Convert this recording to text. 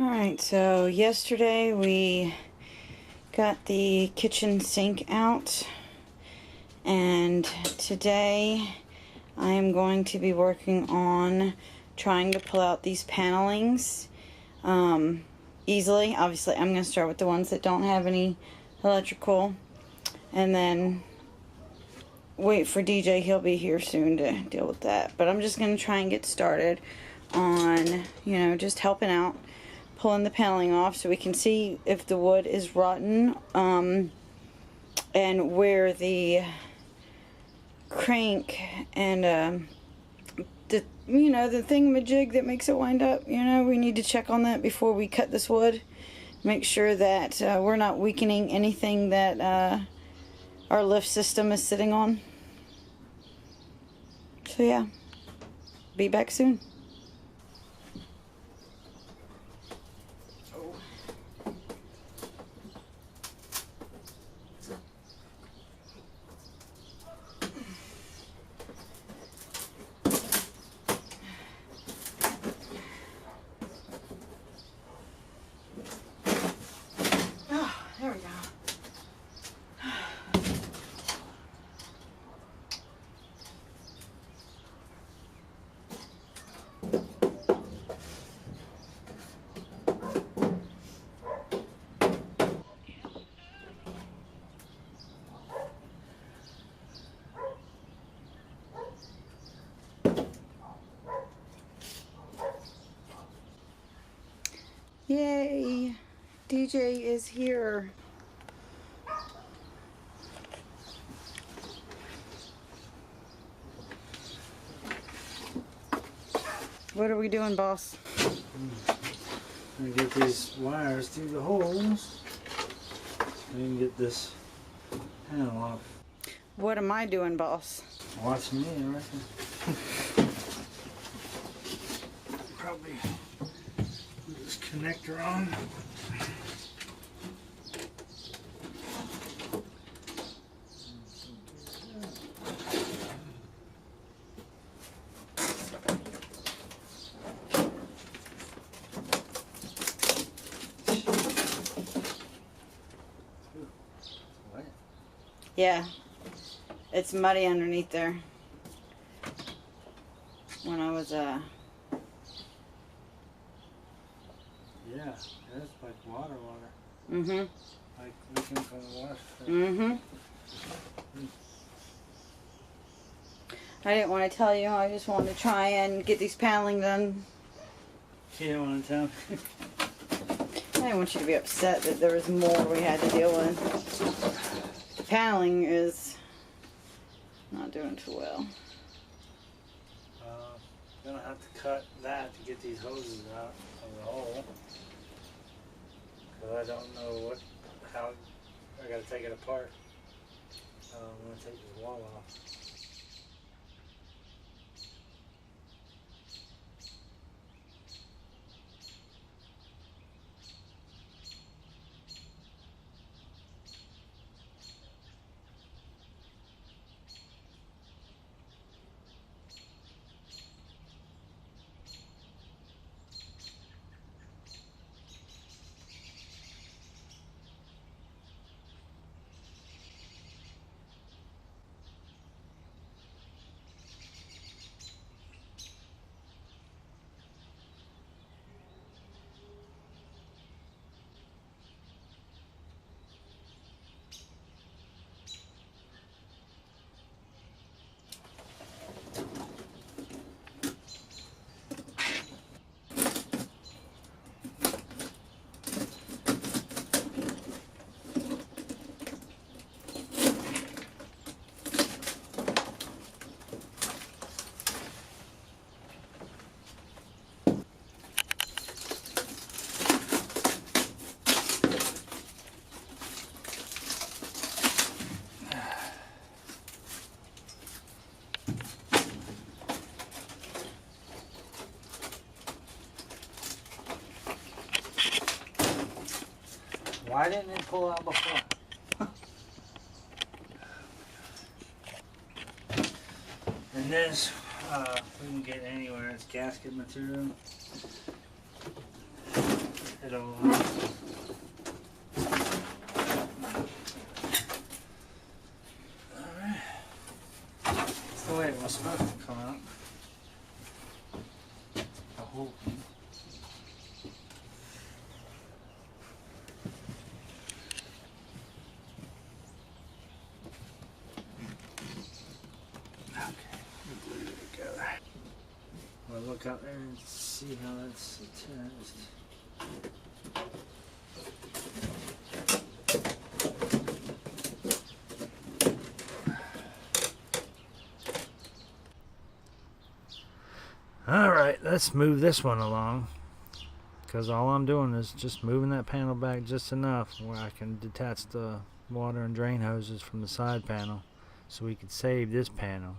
Alright, so yesterday we got the kitchen sink out, and today I am going to be working on trying to pull out these panelings easily. Obviously I'm going to start with the ones that don't have any electrical, and then wait for DJ. He'll be here soon to deal with that, but I'm just going to try and get started on, just helping out, pulling the paneling off so we can see if the wood is rotten, and where the crank and the thingamajig that makes it wind up, we need to check on that before we cut this wood. Make sure that we're not weakening anything that our lift system is sitting on. So yeah, be back soon. There we go. Yay! DJ is here. What are we doing, boss? I'm gonna get these wires through the holes so we can get this panel off. What am I doing, boss? Watch me, I reckon. Probably put this connector on. Yeah, it's muddy underneath there. When I was Yeah, that's like water. Mm-hmm. Like leaking from the water. Mm-hmm. I didn't want to tell you. I just wanted to try and get these paneling done. You don't want to tell me? I didn't want you to be upset that there was more we had to deal with. The paneling is not doing too well. Gonna have to cut that to get these hoses out of the hole. Cause I don't know how I gotta take it apart. I'm gonna take this wall off. Why didn't it pull out before? And this, we can get anywhere. It's gasket material. all out. Alright. That's the way it was supposed to come out. The whole thing. Well, look out there and see how that's attached. Alright, let's move this one along, because all I'm doing is just moving that panel back just enough where I can detach the water and drain hoses from the side panel so we could save this panel.